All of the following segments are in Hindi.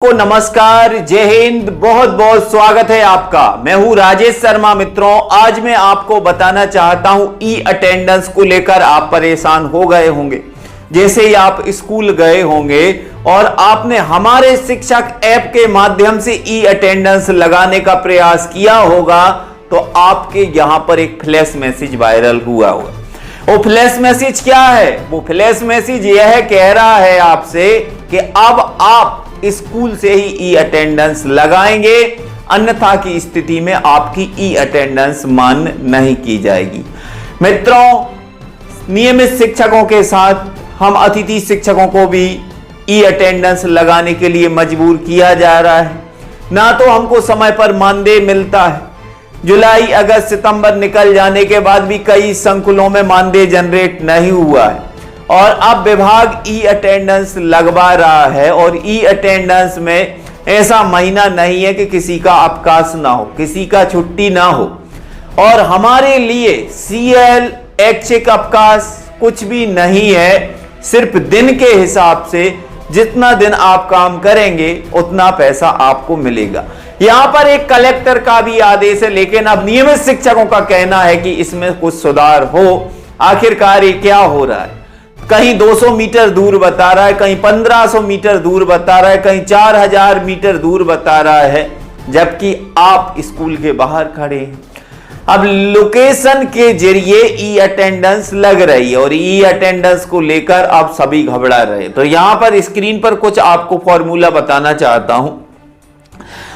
को नमस्कार, जय हिंद, बहुत बहुत स्वागत है आपका। मैं हूं राजेश शर्मा। मित्रों, आज मैं आपको बताना चाहता हूं ई अटेंडेंस को लेकर आप परेशान हो गए होंगे। जैसे ही आप स्कूल गए होंगे और आपने हमारे शिक्षक ऐप के माध्यम से ई अटेंडेंस लगाने का प्रयास किया होगा तो आपके यहां पर एक फ्लैश मैसेज वायरल हुआ होगा। वो फ्लैश मैसेज क्या है? वो फ्लैश मैसेज यह कह रहा है आपसे कि अब आप स्कूल से ही ई अटेंडेंस लगाएंगे, अन्यथा की स्थिति में आपकी ई अटेंडेंस मान्य नहीं की जाएगी। मित्रों, नियमित शिक्षकों के साथ हम अतिथि शिक्षकों को भी ई अटेंडेंस लगाने के लिए मजबूर किया जा रहा है। ना तो हमको समय पर मानदेय मिलता है। जुलाई, अगस्त, सितंबर निकल जाने के बाद भी कई संकुलों में मानदेय जनरेट नहीं हुआ है और अब विभाग ई अटेंडेंस लगवा रहा है। और ई अटेंडेंस में ऐसा महीना नहीं है कि किसी का अवकाश ना हो, किसी का छुट्टी ना हो। और हमारे लिए सीएल, ऐच्छिक अवकाश कुछ भी नहीं है। सिर्फ दिन के हिसाब से जितना दिन आप काम करेंगे उतना पैसा आपको मिलेगा। यहां पर एक कलेक्टर का भी आदेश है, लेकिन अब नियमित शिक्षकों का कहना है कि इसमें कुछ सुधार हो। आखिरकार ये क्या हो रहा है? कहीं 200 मीटर दूर बता रहा है, कहीं 1500 मीटर दूर बता रहा है, कहीं 4000 मीटर दूर बता रहा है, जबकि आप स्कूल के बाहर खड़े हैं। अब लोकेशन के जरिए ई अटेंडेंस लग रही है और ई अटेंडेंस को लेकर अब सभी घबरा रहे हैं। तो यहां पर स्क्रीन पर कुछ आपको फॉर्मूला बताना चाहता हूं।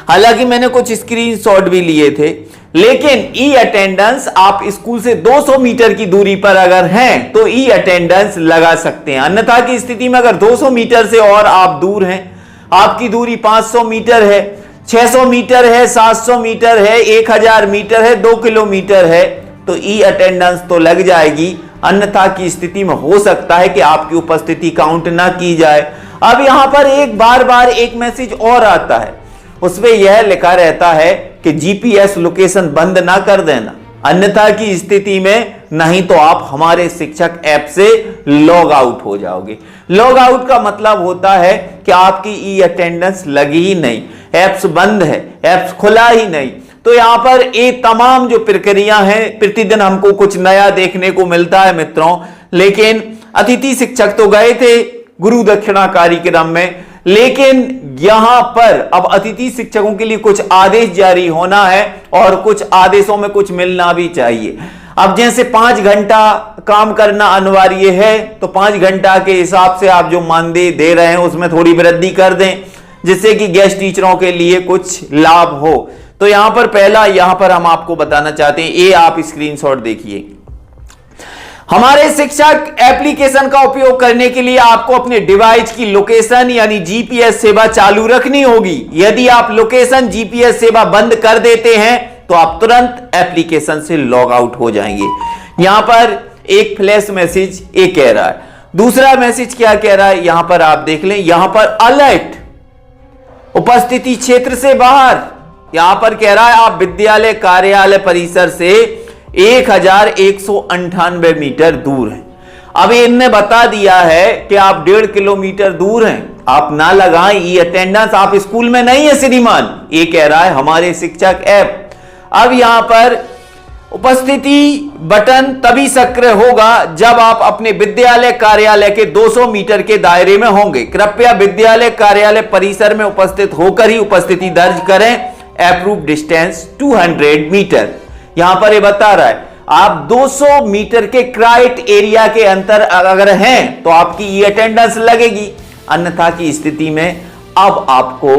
हालांकि मैंने कुछ स्क्रीनशॉट भी लिए थे, लेकिन ई अटेंडेंस आप स्कूल से 200 मीटर की दूरी पर अगर हैं तो ई अटेंडेंस लगा सकते हैं। अन्यथा की स्थिति में अगर 200 मीटर से और आप दूर हैं, आपकी दूरी 500 मीटर है, 600 मीटर है, 700 मीटर है, 1000 मीटर है, 2 किलोमीटर है, तो ई अटेंडेंस तो लग जाएगी। अन्यथा की स्थिति में हो सकता है कि आपकी उपस्थिति काउंट ना की जाए। अब यहां पर एक बार एक मैसेज और आता है, उसमें यह लिखा रहता है कि जीपीएस लोकेशन बंद ना कर देना, अन्यथा की स्थिति में नहीं तो आप हमारे शिक्षक ऐप से लॉग आउट हो जाओगे। लॉग आउट का मतलब होता है कि आपकी ई अटेंडेंस लगी ही नहीं, ऐप्स बंद है, ऐप्स खुला ही नहीं। तो यहां पर ये तमाम जो प्रक्रिया हैं, प्रतिदिन हमको कुछ नया देखने को मिलता है मित्रों। लेकिन अतिथि शिक्षक तो गए थे गुरु दक्षिणा कार्यक्रम में, लेकिन यहां पर अब अतिथि शिक्षकों के लिए कुछ आदेश जारी होना है और कुछ आदेशों में कुछ मिलना भी चाहिए। अब जैसे 5 घंटा काम करना अनिवार्य है, तो 5 घंटा के हिसाब से आप जो मानदेय दे रहे हैं उसमें थोड़ी वृद्धि कर दें, जिससे कि गेस्ट टीचरों के लिए कुछ लाभ हो। तो यहां पर पहला यहां पर हम आपको बताना चाहते हैं, ये आप स्क्रीनशॉट देखिए। हमारे शिक्षक एप्लीकेशन का उपयोग करने के लिए आपको अपने डिवाइस की लोकेशन यानी जीपीएस सेवा चालू रखनी होगी। यदि आप लोकेशन जीपीएस सेवा बंद कर देते हैं तो आप तुरंत एप्लीकेशन से लॉग आउट हो जाएंगे। यहां पर एक फ्लैश मैसेज ये कह रहा है। दूसरा मैसेज क्या कह रहा है, यहां पर आप देख लें। यहां पर अलर्ट, उपस्थिति क्षेत्र से बाहर, यहां पर कह रहा है आप विद्यालय कार्यालय परिसर से 1198 मीटर दूर हैं। अब इनने बता दिया है कि आप 1.5 किलोमीटर दूर हैं, आप ना लगाएं ई अटेंडेंस, आप स्कूल में नहीं है श्रीमान, ये कह रहा है हमारे शिक्षक ऐप। अब यहां पर उपस्थिति बटन तभी सक्रिय होगा जब आप अपने विद्यालय कार्यालय के 200 मीटर के दायरे में होंगे। कृपया विद्यालय कार्यालय परिसर में उपस्थित होकर ही उपस्थिति दर्ज करें। Approve distance 200 metre. यहां पर ये बता रहा है आप 200 मीटर के क्राइट एरिया के अंतर अगर हैं तो आपकी ई अटेंडेंस लगेगी, अन्यथा की स्थिति में अब आपको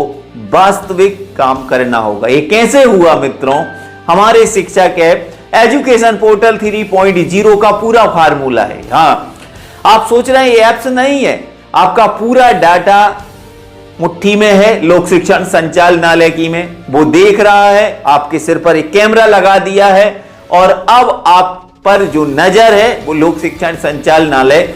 वास्तविक काम करना होगा। ये कैसे हुआ मित्रों? हमारे शिक्षक ऐप एजुकेशन पोर्टल 3.0 का पूरा फार्मूला है। हाँ, आप सोच रहे हैं ये ऐप्स नहीं है, आपका पूरा डाटा मुट्ठी में है, लोक शिक्षण संचालनालय की में वो देख रहा है। आपके सिर पर एक कैमरा लगा दिया है और अब आप पर जो नजर है वो लोक शिक्षण संचालनालय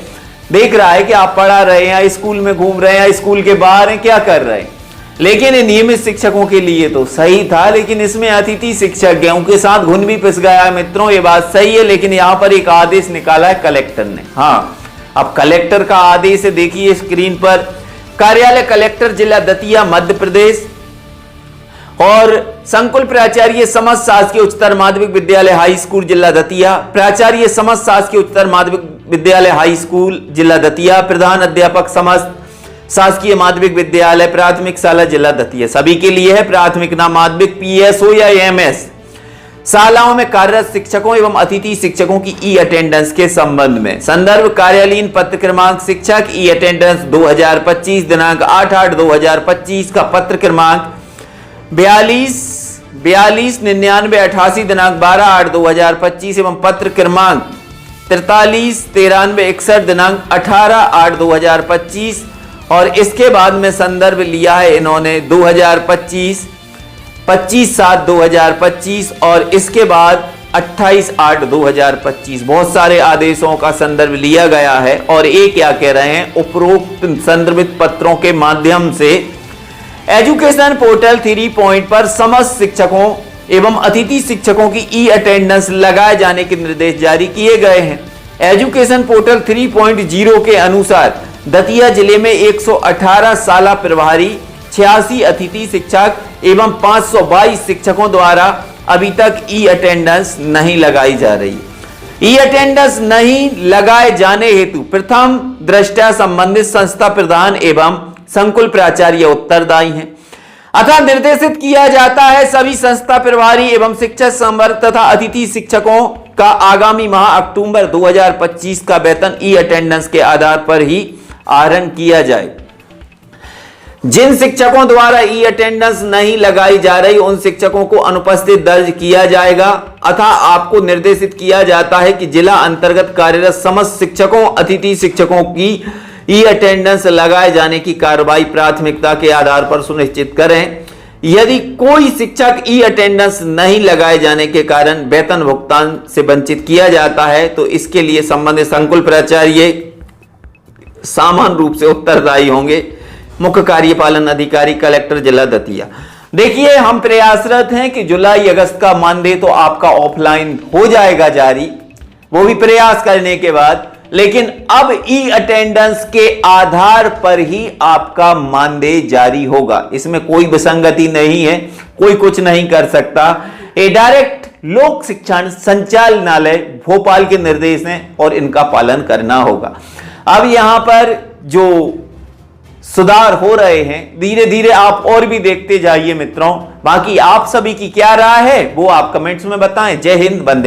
देख रहा है कि आप पढ़ा रहे हैं, स्कूल में घूम रहे हैं, स्कूल के बाहर हैं, क्या कर रहे हैं। लेकिन ये नियमित शिक्षकों के लिए तो सही था, लेकिन इसमें अतिथि शिक्षक हैं, उनके साथ घुन भी पिस गया है मित्रों। ये बात सही है, लेकिन यहां पर एक आदेश निकाला है कलेक्टर ने। हाँ, अब कलेक्टर का आदेश देखिए स्क्रीन पर कार्यालय कलेक्टर जिला दतिया मध्य प्रदेश और संकुल प्राचार्य समस्त शासकीय उच्चतर माध्यमिक विद्यालय हाई स्कूल जिला दतिया, प्राचार्य समस्त शासकीय उच्चतर माध्यमिक विद्यालय हाई स्कूल जिला दतिया, प्रधान अध्यापक समस्त शासकीय माध्यमिक विद्यालय प्राथमिक शाला जिला दतिया। सभी के लिए है प्राथमिक ना माध्यमिक पीएसओ या एमएस शालाओं में कार्यरत शिक्षकों एवं अतिथि शिक्षकों की ई अटेंडेंस के संबंध में संदर्भ कार्यालयीन पत्र क्रमांक शिक्षक ई अटेंडेंस 2025 दिनांक 8/8/2025 का पत्र क्रमांक 429988 दिनांक 12/8/2025 एवं पत्र क्रमांक 439361 दिनांक 18/8/2025 और इसके बाद में संदर्भ लिया है इन्होंने 2025 25/7/2025 और इसके बाद 28/8/2025 बहुत सारे आदेशों का संदर्भ लिया गया है। और ये क्या कह रहे हैं, उपरोक्त संदर्भित पत्रों के माध्यम से एजुकेशन पोर्टल 3 पॉइंट पर समस्त शिक्षकों एवं अतिथि शिक्षकों की ई अटेंडेंस लगाए जाने के निर्देश जारी किए गए हैं। एजुकेशन पोर्टल 3.0 के अनुसार दतिया जिले में 118 शाला प्रभारी, 86 अतिथि शिक्षक एवं 522 शिक्षकों द्वारा अभी तक ई अटेंडेंस नहीं लगाई जा रही। ई अटेंडेंस नहीं लगाए जाने हेतु प्रथम दृष्टया संबंधित संस्था प्रधान एवं संकुल प्राचार्य उत्तरदायी हैं। अतः निर्देशित किया जाता है सभी संस्था प्रभारी एवं शिक्षक संवर्ग तथा अतिथि शिक्षकों का आगामी माह अक्टूबर 2025 का वेतन ई अटेंडेंस के आधार पर ही आहरण किया जाए। जिन शिक्षकों द्वारा ई अटेंडेंस नहीं लगाई जा रही उन शिक्षकों को अनुपस्थित दर्ज किया जाएगा। अतः आपको निर्देशित किया जाता है कि जिला अंतर्गत कार्यरत समस्त शिक्षकों अतिथि शिक्षकों की ई अटेंडेंस लगाए जाने की कार्रवाई प्राथमिकता के आधार पर सुनिश्चित करें। यदि कोई शिक्षक ई अटेंडेंस नहीं लगाए जाने के कारण वेतन भुगतान से वंचित किया जाता है तो इसके लिए संबंधित संकुल प्राचार्य समान रूप से उत्तरदायी होंगे। मुख्य कार्यपालन अधिकारी कलेक्टर जिला दतिया। देखिए, हम प्रयासरत हैं कि जुलाई अगस्त का मानदेय तो आपका ऑफलाइन हो जाएगा जारी, वो भी प्रयास करने के बाद, लेकिन अब ई अटेंडेंस के आधार पर ही आपका मानदेय जारी होगा। इसमें कोई विसंगति नहीं है, कोई कुछ नहीं कर सकता। ये डायरेक्ट लोक शिक्षण संचालनालय भोपाल के निर्देश हैं और इनका पालन करना होगा। अब यहां पर जो सुधार हो रहे हैं धीरे धीरे आप और भी देखते जाइए मित्रों। बाकी आप सभी की क्या राय है वो आप कमेंट्स में बताएं। जय हिंद, वंदे मातरम।